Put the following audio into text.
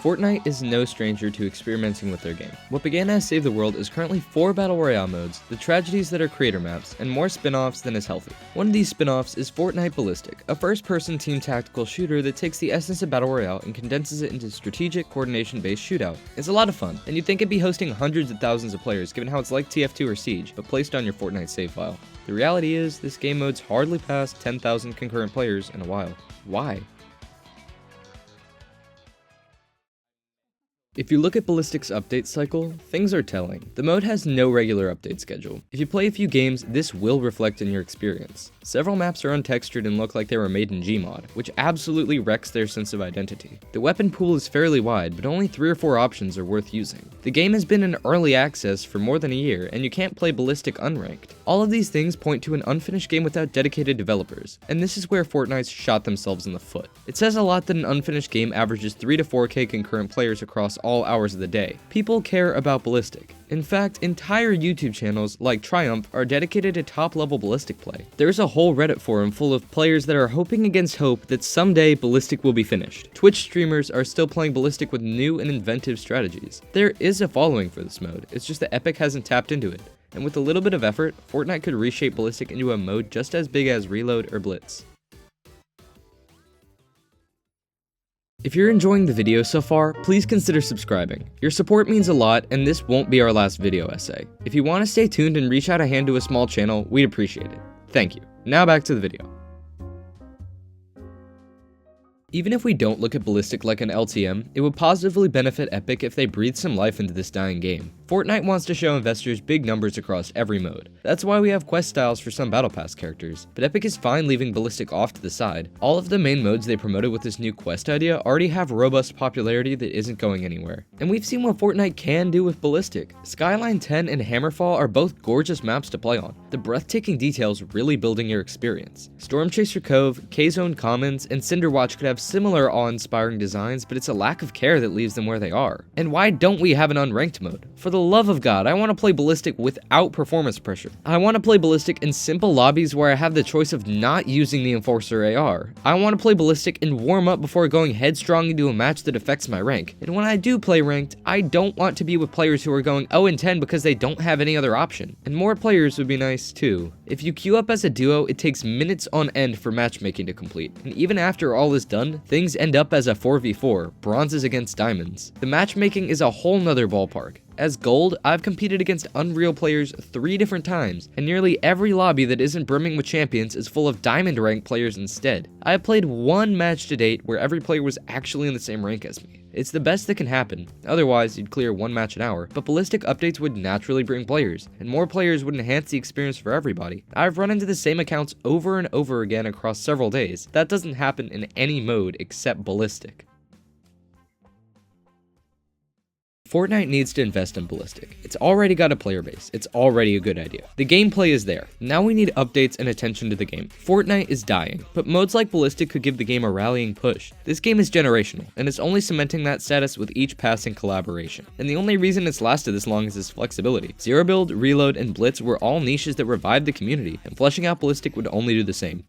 Fortnite is no stranger to experimenting with their game. What began as Save the World is currently 4 Battle Royale modes, the tragedies that are creator maps, and more spin-offs than is healthy. One of these spin-offs is Fortnite Ballistic, a first-person team tactical shooter that takes the essence of Battle Royale and condenses it into strategic, coordination-based shootout. It's a lot of fun, and you'd think it'd be hosting hundreds of thousands of players given how it's like TF2 or Siege, but placed on your Fortnite save file. The reality is, this game mode's hardly passed 10,000 concurrent players in a while. Why? If you look at Ballistic's update cycle, things are telling. The mode has no regular update schedule. If you play a few games, this will reflect in your experience. Several maps are untextured and look like they were made in Gmod, which absolutely wrecks their sense of identity. The weapon pool is fairly wide, but only 3 or 4 options are worth using. The game has been in early access for more than a year, and you can't play Ballistic unranked. All of these things point to an unfinished game without dedicated developers, and this is where Fortnite's shot themselves in the foot. It says a lot that an unfinished game averages 3 to 4K concurrent players across all hours of the day. People care about Ballistic. In fact, entire YouTube channels like Triumph are dedicated to top-level Ballistic play. There's a whole Reddit forum full of players that are hoping against hope that someday Ballistic will be finished. Twitch streamers are still playing Ballistic with new and inventive strategies. There is a following for this mode, it's just that Epic hasn't tapped into it. And with a little bit of effort, Fortnite could reshape Ballistic into a mode just as big as Reload or Blitz. If you're enjoying the video so far, please consider subscribing. Your support means a lot, and this won't be our last video essay. If you want to stay tuned and reach out a hand to a small channel, we'd appreciate it. Thank you. Now back to the video. Even if we don't look at Ballistic like an LTM, it would positively benefit Epic if they breathed some life into this dying game. Fortnite wants to show investors big numbers across every mode. That's why we have quest styles for some Battle Pass characters, but Epic is fine leaving Ballistic off to the side. All of the main modes they promoted with this new quest idea already have robust popularity that isn't going anywhere. And we've seen what Fortnite can do with Ballistic. Skyline 10 and Hammerfall are both gorgeous maps to play on, the breathtaking details really building your experience. Storm Chaser Cove, K-Zone Commons, and Cinderwatch could have similar awe-inspiring designs, but it's a lack of care that leaves them where they are. And why don't we have an unranked mode? For the love of God, I want to play Ballistic without performance pressure. I want to play Ballistic in simple lobbies where I have the choice of not using the Enforcer AR. I want to play Ballistic and warm up before going headstrong into a match that affects my rank. And when I do play ranked, I don't want to be with players who are going 0-10 because they don't have any other option. And more players would be nice too. If you queue up as a duo, it takes minutes on end for matchmaking to complete. And even after all is done, things end up as a 4v4, bronzes against diamonds. The matchmaking is a whole nother ballpark. As gold, I've competed against Unreal players 3 different times, and nearly every lobby that isn't brimming with champions is full of diamond rank players instead. I have played 1 match to date where every player was actually in the same rank as me. It's the best that can happen, otherwise you'd clear 1 match an hour, but Ballistic updates would naturally bring players, and more players would enhance the experience for everybody. I've run into the same accounts over and over again across several days. That doesn't happen in any mode except Ballistic. Fortnite needs to invest in Ballistic. It's already got a player base. It's already a good idea. The gameplay is there. Now we need updates and attention to the game. Fortnite is dying, but modes like Ballistic could give the game a rallying push. This game is generational, and it's only cementing that status with each passing collaboration. And the only reason it's lasted this long is its flexibility. Zero Build, Reload, and Blitz were all niches that revived the community, and fleshing out Ballistic would only do the same.